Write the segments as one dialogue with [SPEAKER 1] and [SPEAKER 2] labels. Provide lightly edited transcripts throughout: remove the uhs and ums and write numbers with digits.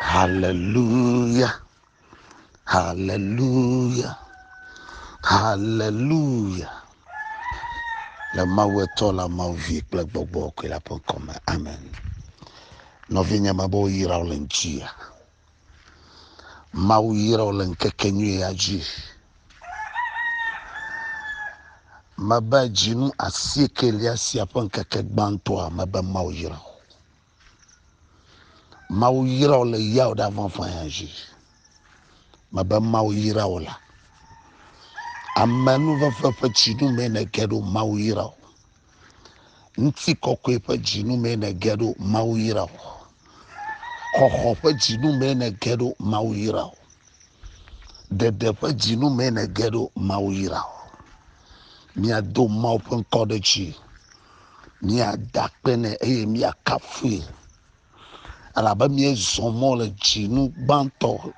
[SPEAKER 1] Hallelujah. Hallelujah. Hallelujah. Le mawe tola mauvi plek bobo que la pon comme. Amen. No vinya mabo yira olenjia. Mau yira olenkekenu aji. Maba jinu asiekelia siapon keke bantoa maba mau yira. Mau yira ole yao d'avant fanyaji. Maba mau yira ola. Amanu va fa jinu mene gedo mau yira. Nti kokwe pa jinu mene gedo mau yira. Koko pa jinu mene gedo mau yira. Dede pa jinu mene gedo mau yira. Mia do mau pen kodechi. Mia dakpene mia kafe. Alaba mia zomo le jinu banto.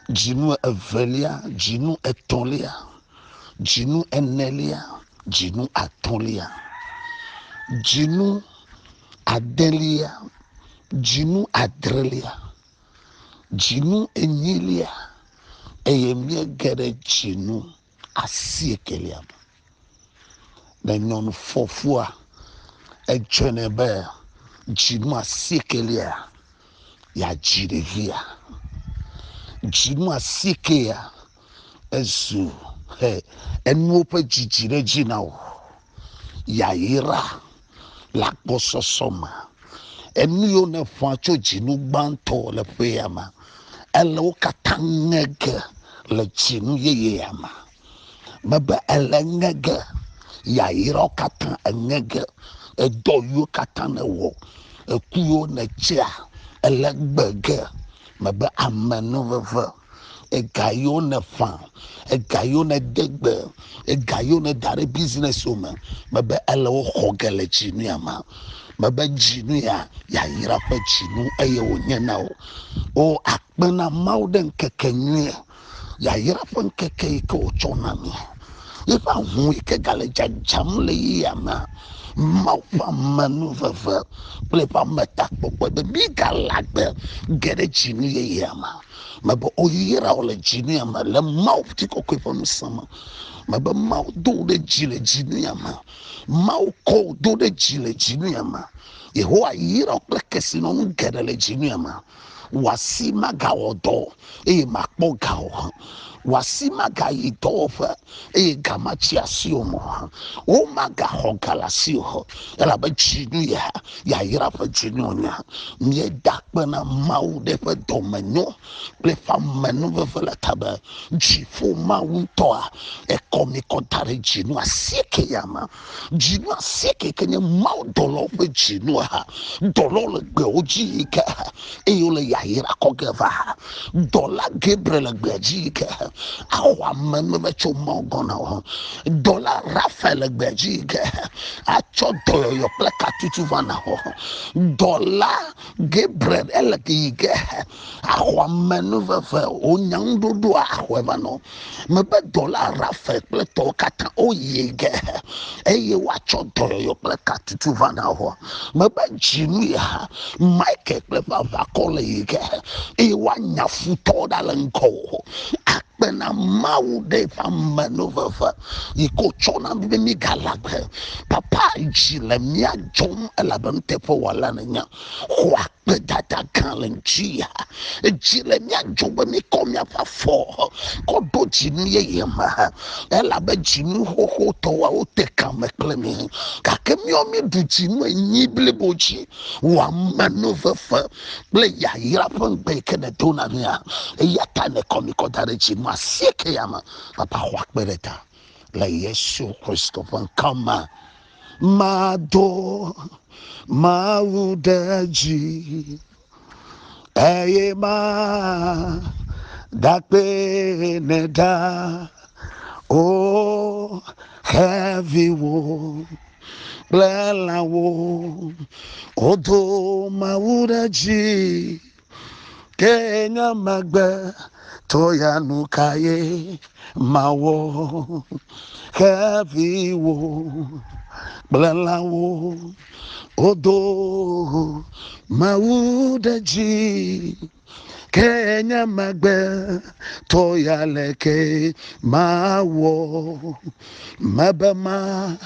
[SPEAKER 1] Jinu evelia, jinu etolia. Jinu enelia, jinu atolia. Jinu adelia, jinu adrelia. Jinu enilia. Mia gere jinu asiekelia. Na non fofua ejwenebe jinu asiekelia ya jirevia. Jinu asiekelia ezu enuope jijire jinao ya ira la pososoma enu ne facho jinu banto le peyama elo katangege le jinu yeyama maba elengege ya ira katan engege edoyo katan ewo ekuyo ne chia elegbege maba amenu veve egayo ne fan egayo ne degbe egayo ne dare business woman maba elo hogele jinu yama maba jinu ya yira pa jinu eye wonyena o akpena mauden kekenye ya yira pa keke ko chonami ifa hu ke gale jam le yama mau fa manu fa plepa meta popo be galagbe gere jinu yama maba oyira ole jinu yama le mau tiko ko pon sama maba mau do de jile jinu yama mau ko do de jile jinu yama yehowa yira oklekesi no gere le jinu yama wasi magawodo makpo gawo wasima gayi tofa gamachia siomo o maga hogalasio ela ba jinu ya yira fa jinu nya nie dakpana mau de fa domenyo le famenu fa la taba jifo mau toa e komi kontare jinu asike yama jinu asike kenye mau dolo fa jinu ha dolo le gbe oji ka le ya yira kogeva dola Gabriel gbeji ka awa meme becho mogona dola Rafael gbeji ka acho doyo yo plaka tutu vana ho dola Gabriel elege awa menu vefe onyando do ahweba no mebe dola Rafael pleto kata oyege eye wacho doyo yo plaka tutu vana ho mebe jinu ya Mike plepa vakole yege ewa nyafuto dalenko akpena mau de famanover iko chona bibe mi galagbe papa jile mia jom elabante po wala nya kwa data kalenjia jile mia jom mi komya pa fo ko do jinu yema elabe jinu ho to wa o te kameklemi kakemi o mi du jinu enyible boji wa manover ble ya yira pon be kene donamia yata ne komiko darechi masieke yama papa hwakbereta la Yesu Kristo pon kama mado maudaji ma dakbe neda o heavy wo blelawo odo maudaji Kenya magbe toya nukaye mawo heavy wo blelawo odo maudaji Kenya magbe toyaleke mawo mabama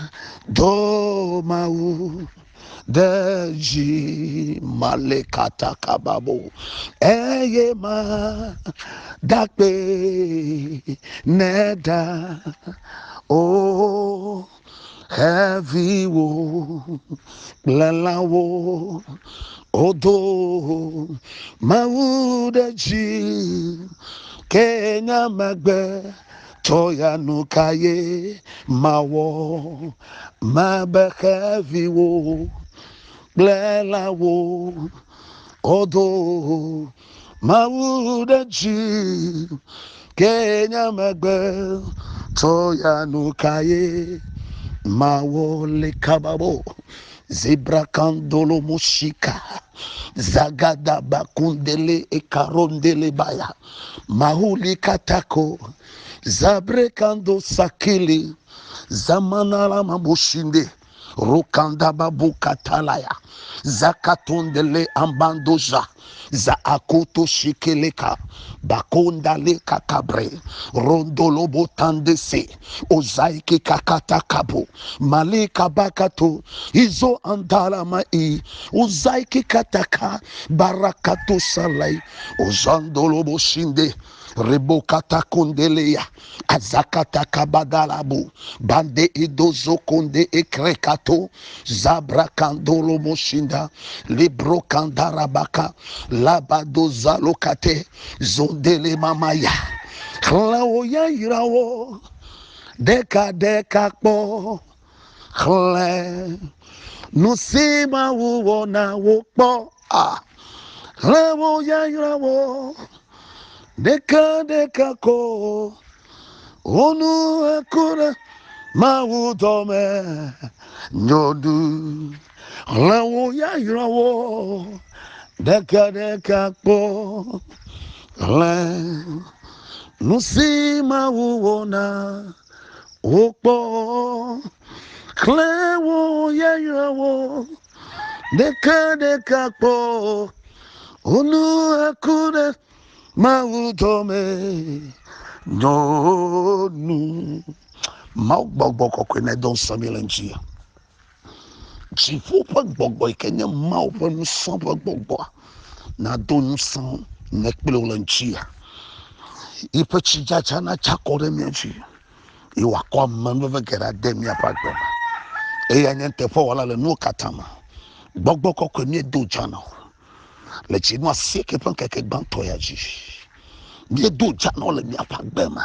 [SPEAKER 1] do mawu deji malekata kababo eyema dakbe neda o heavy wo lalawo odo maudaji Kenya magbe toya nukaye mawo mabe heavy wo lalawo odo maudaji Kenya magbe toya nukaye mawo le kababo zebra kandolo mushika zagada bakundele ekarondele baya mahuli katako zabre kando sakili zamanala mabushinde rokanda babu katalaya zakatondele ambandoja za akoto shikeleka bakonda le kakabre rondolo botandese ozaiki kakata kabo malika bakato izo andala mai ozaiki kataka barakato salai ozandolo boshinde rebokata kondeleya azakata kabadalabu bande idozo konde ekrekato zabra kandolo moshinda libro kandarabaka labado zalokate zondele mamaya klawo ya irawo deka deka po kle nusima uwona wokpo klawo ya irawo deka deka ko onu akura mawu dome nyodu lawo ya irawo deka deka po le nusi mawu wona okpo lawo ya irawo deka deka po onu akura mawu dome nyonu mau gbogbo kokwe na don samilenji jifu pa gbogbo ikenya mau pa nusan pa gbogbo na don nusan nekpelenji ipe chijaja na chakore mienji iwa kwa manwe gera demi apagbe e anyente fo wala le no katama gbogbo kokwe ni do jana le chi no asieke pan keke gbanto ya ji mi do jana le mi apagbe ma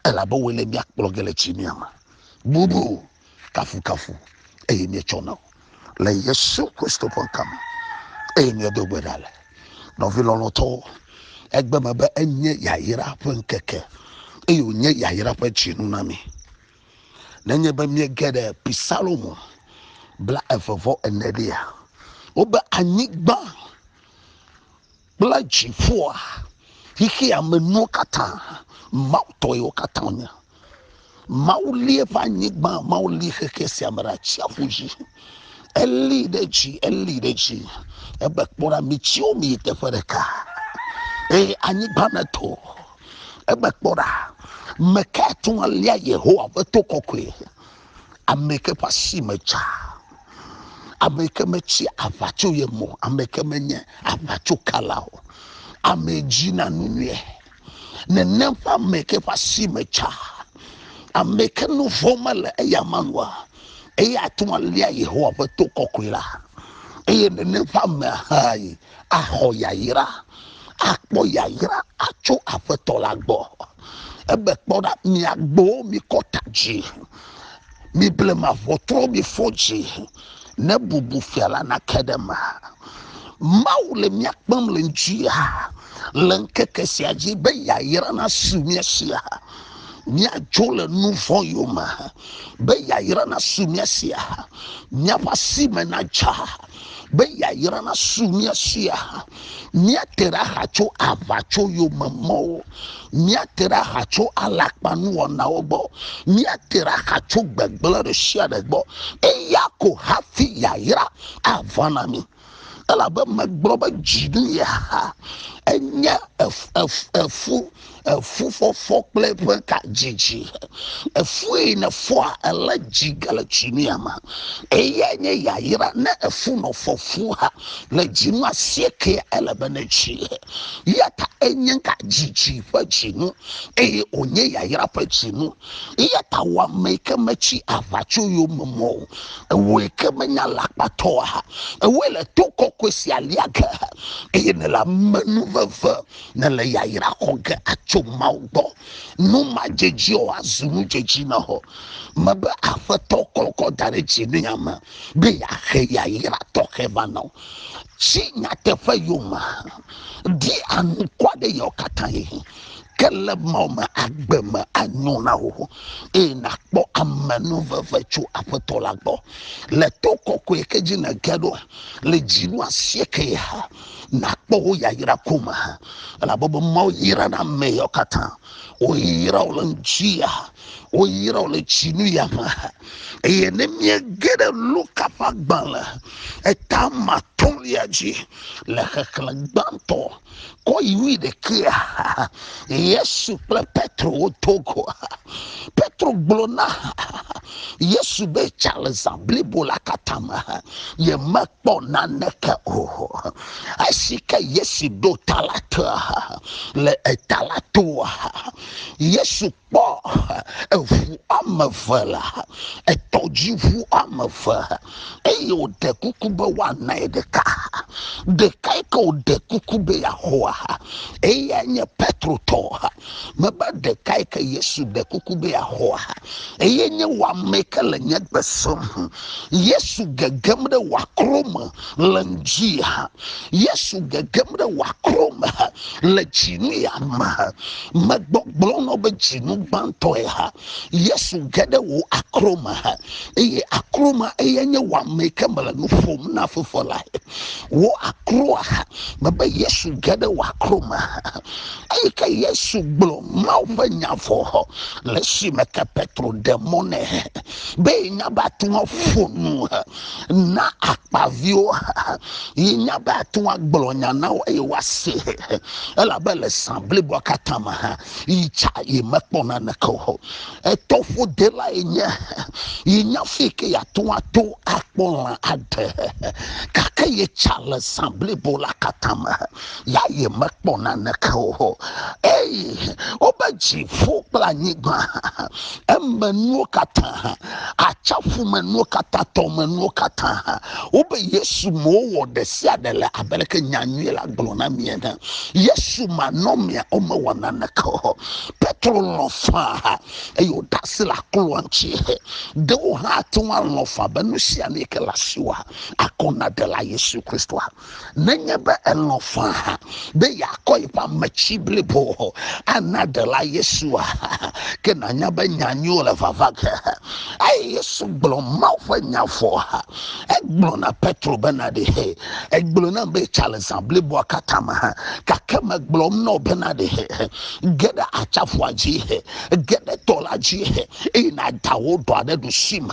[SPEAKER 1] elabo wele mi akplogele chi mi ama bubu kafu kafu e mi chona le Yesu Kristo pon kam e mi do gbedale no vi loloto egbe ma be enye yayira pon keke e yo nye yayira pa chi nu na mi na nye ba mi gede pisalomo bla efofo enedia oba anyigba bla chifo hiki amenu kata mauto yo katanya maulie fanyigba maulie kekesi amara chiafuji elideji ebe kpora michio mi tefereka e anyigba nato ebe kpora mekatu alia Yehowa beto kokwe ameke pasi mecha ameke mechi avacho yemo ameke menye avacho kalao amejina nunye nenemfa meke pasi mecha ameke no formal eyamanwa eya tualia Yehowa beto kokwela eye nenemfa me hai ahoya yira akpo yayira acho afetola gbo ebe kpoda mi agbo mi kotaji mi blema votro mi foji ne bubu fiala na kedema maule mi akpam lenjia lenkeke siaji be yayira na sumia sia mi ajole nufo yoma be yayira na sumia sia nya pasi menaja be yayira na sumia sia nya tera hacho avacho yoma mo nya tera hacho alakpanu ona obo nya tera hacho gbegbele de sia de gbo eyako hafi yayira avanami ela be megbo be jidu ya enya efu for play ka jiji efu na fo ala jigala chiniama eyenye yayira na efu no fofu ha la jinu asieke elebenechi yata enye ka jiji fa chinu onye yayira pa chinu yata wa make machi avacho yo momo we kemenya lakpato ha we le toko kwesi aliaga ne la maneuver na le yayira konge acho maudo no majeji o azunu jeji na ho mabe afato kolko dare chinu yama be ya he yayira toke bano chinya tefa yuma di anu kwade yokatai kele mama agbema anyona ho na kpo amanu vevechu apotola gbo le toko ko ekeji na gado le jinu asieke ya na kpo ya yira kuma la bobo mo yira na me yokata o yira olanjia o yira ole chinu ya ma ne mi gede luka fagbala etama toliaji le khaklanbanto ko yiwi de kia Yesu ple Petro o Togo Petro blona Yesu be Charles blibola katama ye makpo na neka o asika Yesu do talata le etalato Yesu po efu amafala etoji fu amafa eyo de kukube wa na edeka de kaiko de kukube ya hoa eyenye Petro to maba de kaika Yesu de kukube ya hoa eyenye wa mekele nye besom Yesu gegemde wa kroma lanjia Yesu gegemde wa kroma le chinu ya ma magbogbono be chinu banto ya Yesu gede wo akroma eye akroma eyenye wa mekemele no fom na fofola wo akroa maba Yesu gede wa akroma eka Yesu blo maufa nyafo lesi meka Petro demone be nyabatu fonu na akpavio nyabatu gblonya na e wase ela bele semble bo katama icha e mekpona na ko etofo de la enya fike ya to akpona ade kaka ye chala semble bo la katama ya ye mekpona na ko obaji fo planigba emmanuel kata achafu manu kata to manu kata obe Yesu mo wo de sia de la abeleke nyanwe la glona miena Yesu manomia o ma wana na ko Petro lofa eyo dasila klonchi de o ha to wan lofa banu sia ne kelasiwa akona de la Yesu Kristo nanya ba elofa be yakoy pa machible bo anada la Yesu ke nanya ba nyanyo la vavaka ay Yesu blo maufa nyafo egblo na Petro benade egblo na be Charles Amblebo katama kakema gblo no benade geda achafo aji geda tolaji ina dawo do ade do shim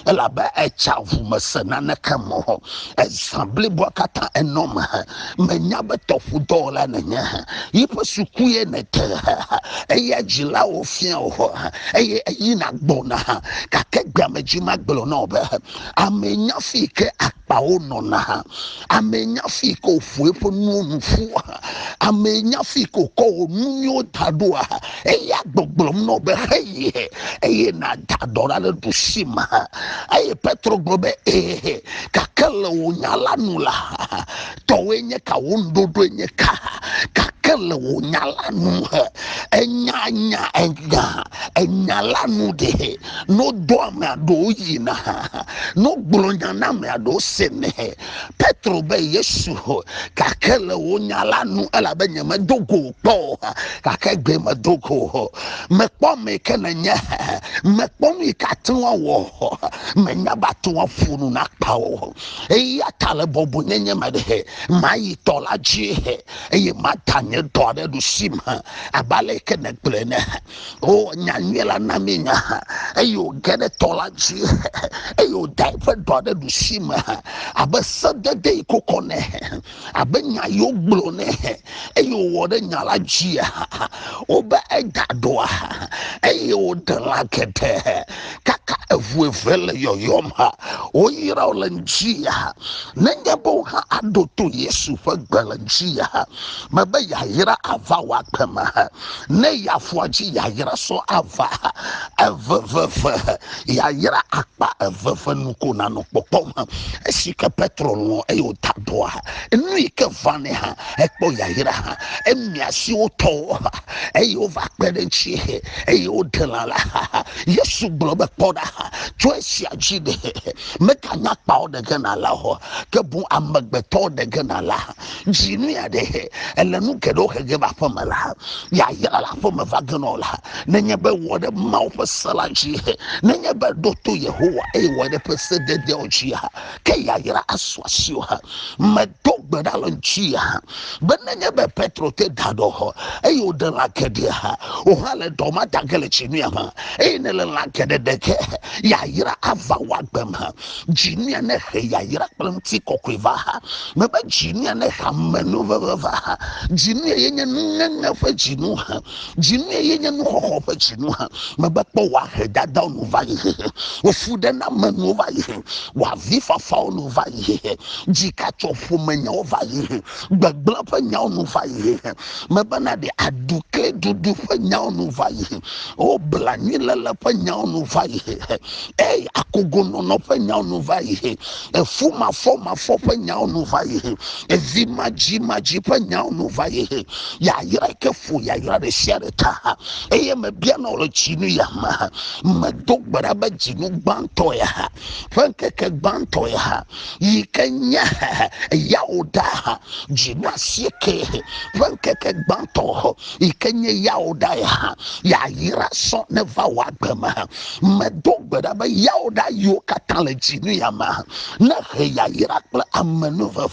[SPEAKER 1] la ba echafu masana na kamo Amblebo kata enoma menya betofu dola na nya yipo sukuye nete eya jila ofia ho eyi na gbona kakegba majima gblo no be amenya fike akpa ono na amenya fike ofuepo nufu amenya fike ko onunyo dadoa eya gbogbo no be eyi na dadora le dushima aye Petro globe kakele onyala nula towenye ka wondodo enye ka kakele onyala nu enyanya enyala nu de no do ma do yina no gbolonya na ma do sene Petro be Yesu kakele onyala nu ala be nyama dogo po kakegbe ma dogo me po me kenanya me po mi katwa wo me nyaba to funu na pawo eya tale bobo nyenye ma de mai tola ji eye matanye do de do sim abale kenekplene o nyanyela na minya ayo gene tolaji ayo daife dode du shima abasade de kokone abenya yo blone ayo wode nyala jia oba edadoa ayo delakete kaka evuevele yoyoma oyira olanjia nanyabo ha adoto yesu fa gbalanjia maba yayira ava wakama ne yafuaji yayira so ava eveveve yayira akpa eveve nuko na no popom esika petrol no eyo tadoa enu ike vane ha ekpo yayira ha emiasi oto eyo vakpedenchi eyo delala yesu globe poda choisi ajide mekanya pa de ganala ho kebu amagbeto de ganala jinu ya de elenu kedo hege ba famala ya yala la fama vaganola nenye be wode mouth salaji nenye be doto yehowa e wode pesede de ochia ke ya yira aswasio ha medogbe dalonchia benenye be petro te dado ho e yode la kedia ha o hale doma dagele chinu ya ma e ne la kede deke ya yira ava wagbem ha jinia ne he ya yira plenty kokriva ha mebe jinia ne hamenu vava jinia yenye nanga fa jinu ha jinia yenye no ho fa jinu ha mebe po wa he dada no va ye ofude na manu va ye wa vifa fa no va ye jika chofo manya va ye gbagba fa nya no va ye mebe na de aduke dudu fa nya no va ye o blani lele fa nya no va ye eh akogono no fa nya no va ye efuma forma for fa nya no va ye evima ji fa nya no va ye ya yira ke fu ya yira de share ta eye me bia na olo chinu ya ma dogbara ba jinu gbanto ya fankeke gbanto ya yikenya ya oda jinu asieke fankeke gbanto yikenya ya oda ya yira so never wagbema ma dogbara ba ya oda yo katale jinu ya ma na he ya yira kla amanu fa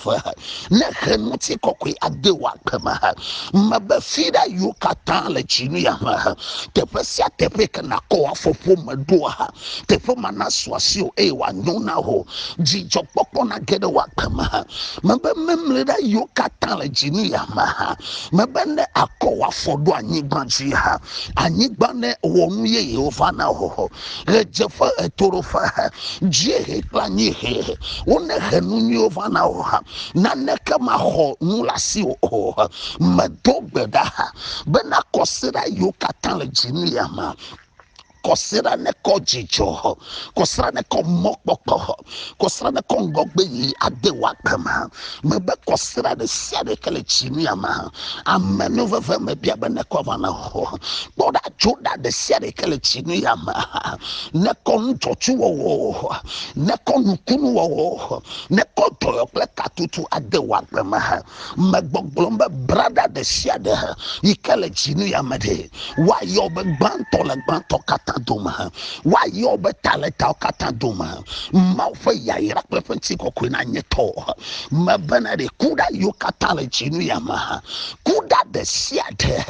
[SPEAKER 1] na he nuti kokwe ade wagbema ma ba fida yo katale jinu ya ma te pesia te peke na ko afofo madoa te fo manaswasio e wa nyona ho jijo popo na gede wagbema ma ba memle da yo katale jinu ya ma ba ne akọ afodo anyigbanji ha anyigba ne wonu ye Yehova na ho rejefa etorofa je planye he one henu Yehova na ho na ne kama ho nulasi o madogbeda bena kosira yo katale jinu ya ma kosira ne ko jijo kosira ne ko mokpokpo kosira ne ko ngogbe yi ade wagbema me be kosira de sia de kele chinu ya ma amenu veve me bia be ne ko vana ho boda joda de sia de kele chinu ya ma ne ko ntochu wo ne ko nukunu wo ne ko toyo kle katutu ade wagbema me gbogblombe brada de sia de ikele chinu ya ma de wa yo be gbanto kata doma wa yo betaleta kata doma ma fa ya ira preference ko na nyeto ma bana de kuda yo katale chinu ya ma kuda de siade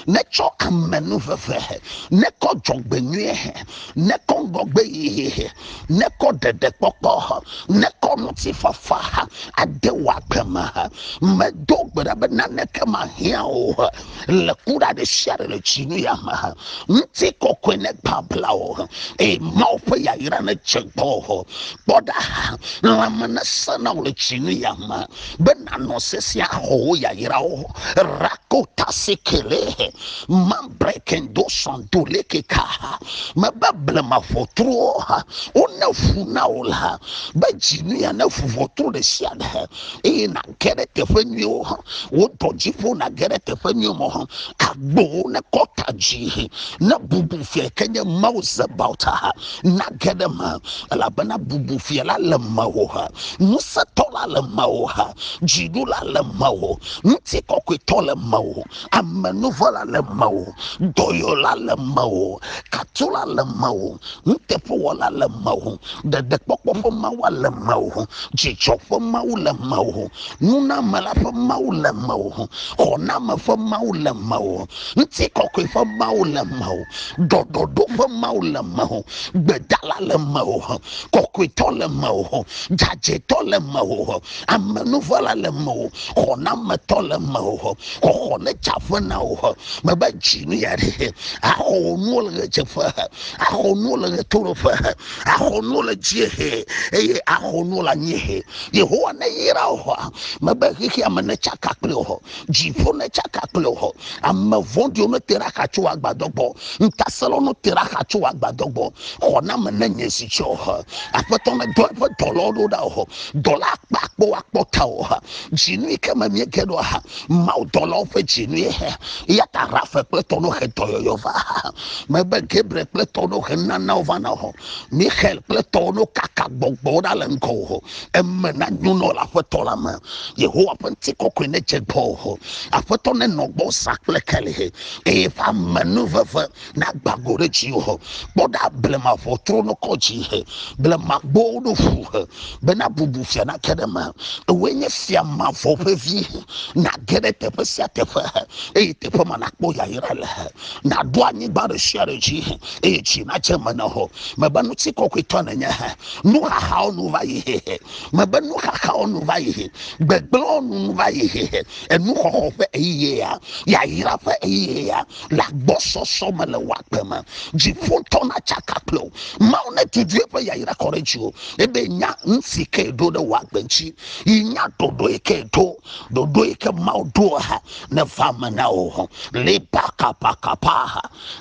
[SPEAKER 1] ne cho amenu fefe ne ko jogbenue ne ko gogbe ne ko de popo ne ko noti fafa ade wa pema ma dogbera bana ne kama hia o le kuda de siade le chinu ya ma nti ko ne pablao e maupa ya ira na chegbo boda lamana sana le chinu ya ma bena no sesia ho ya ira o rakota sekele mambreken do sandule ke ka mababla mafotro ona funa ola ba chinu ya na fufotro de siada e na kere tefenyo o tojifo na kere tefenyo mo agbo na kotaji na bubu feke benye mouse bauta na gedema la bana bubu fiela le mawo musa tola le mawo jidula le mawo nti kokwe tole mawo amenuvola le mawo doyola le mawo katula le mawo ntepo wala le mawo de pokpo fo mawo le mawo jicho fo mawo le mawo nuna mala fo mawo le mawo ona ma fo mawo le mawo nti kokwe fo mawo le mawo dododo fo mawo le mawo bedala le mawo kokwe tole mawo jaje tole mawo amenuvola le mawo ona ma tole mawo ne chafana wo maba jinu yare ahonu le chefa ahonu le torofa ahonu le jehe ahonu la nyehe Yehowa na yira ho maba hiki amane chakakle ho jifo na chakakle ho amavondi no teraka chu agbadogbo ntaselo no teraka chu agbadogbo ona mena nyesi cho ho apeto na do dolo da ho dola akpo akpota ho jinu kama miekedo ha mau dolo fe jinu yata rafa pletono hetoyova mebe gebre pletono henana ovana ho Michael pletono kaka gbogbo da lenko ho emena nuno la fetola ma Yehowa penti kokune jegbo ho afeto ne nogbo saklekele e fa maneuver na gbagore ji ho boda blema fo trono koji he blema bodo fu bena bubu fia na kedema wenye fia ma fo pevi na gere te pesia te fa e te fa manakpo ya irale na do anyi ba de share ji e chi na chema na ho mabanu ti kokweto na nya nu ha onu va yi mabanu ha onu va yi gbegbe onu va yi enu ho fe yi ya ira fe yi ya la bosso so mele wakpema ji fonto na chakaplo mauna ti due fe ya ira korejo ebe nya nsike do de wakbenchi inya dodo eke maudo ha ne fama na o le paka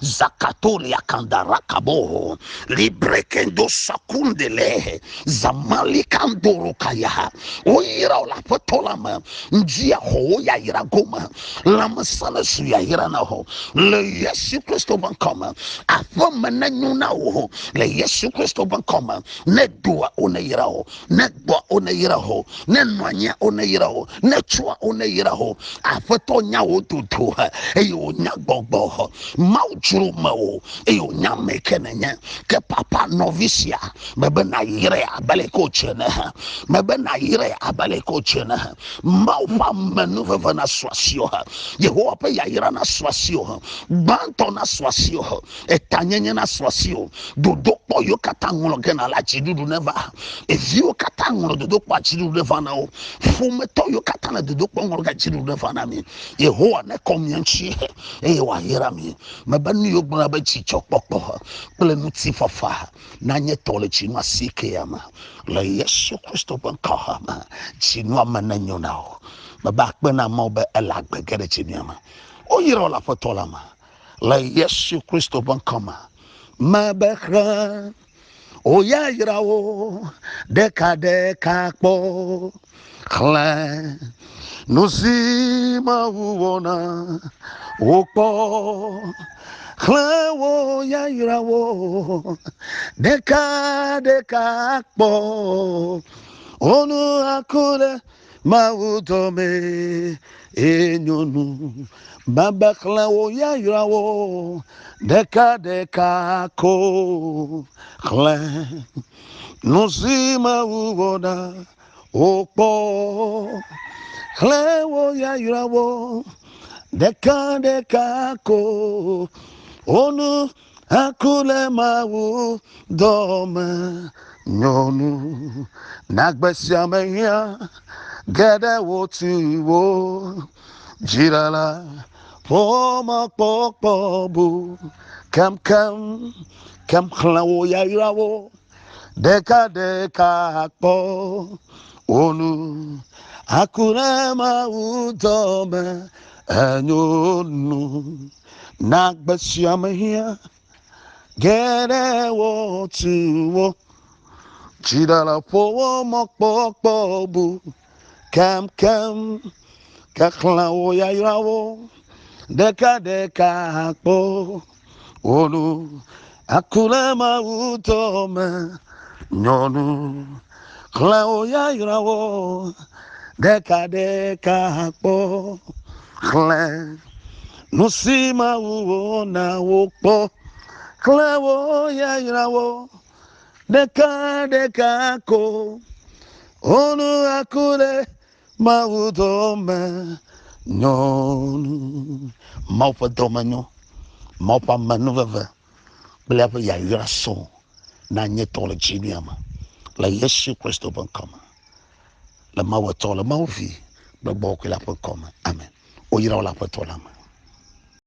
[SPEAKER 1] zakatoli akandara kabo libre kendo sakundele zamali kandoro kaya o ira la fotola ma njia ho ya ira goma la masala su ya ira na ho le Yesu Kristo bankoma afoma na nyuna ho le Yesu Kristo bankoma ne dua ona ira ho ne gbo ona ira ho ne nwanya ona ira ho ne chua ona ira ho afeto nya wo tutu e o nya gbogbo ho maujuru mawo e o nya mekenenya ke papa novicia mebe na yire abale ko chene mebe na yire abale ko chene mau fa maneuver na swasio Yehowa pe ya yira na swasio banto na swasio etanyenye na swasio dodo po yo katangulo gena la chidudu neva evio katangulo dodo po chidudu neva na o fumeto yo katana dodo po ngolo ga chidudu neva na mi Yehowa ne komyanchi e wa yira mi mebe ni yo gbona ba chi chokpokpo ple nuti fafa na nye tole chi ma sike yama la Yesu Kristo banka ma chi no mananyo na o maba kpena mo be elagbe gere chi nyama o yira la fotola ma la Yesu Kristo bankama mabekra o ya yirawo deka po kla nuzima uona opo kla wo ya yirawo deka po onu akule maudome enyonu babakla wo ya yirawo deka ko kla nuzima uona opo kla wo ya yirawo deka ko onu akule mawu dome nyonu nagbesiamenya gede wotiwo jirala poma pokpobu kam khlawo ya yirawo deka po onu akule mawu dome nyonu nagbesiamenya gede wotiwo jirala poma pokpobu kam kakhlawo ya yirawo deka po onu akule mautome nyonu klao ya irawo deka deka po kle nusima uona wokpo klao ya irawo deka deka ko onu akule mautome nyonu maupa domanyo maupa manuveve Beleven ya yiraso na nyetole chiniama la Yesu Kristo bankama la mawatola mawvi ba bokula bankama amen o yira wala patolama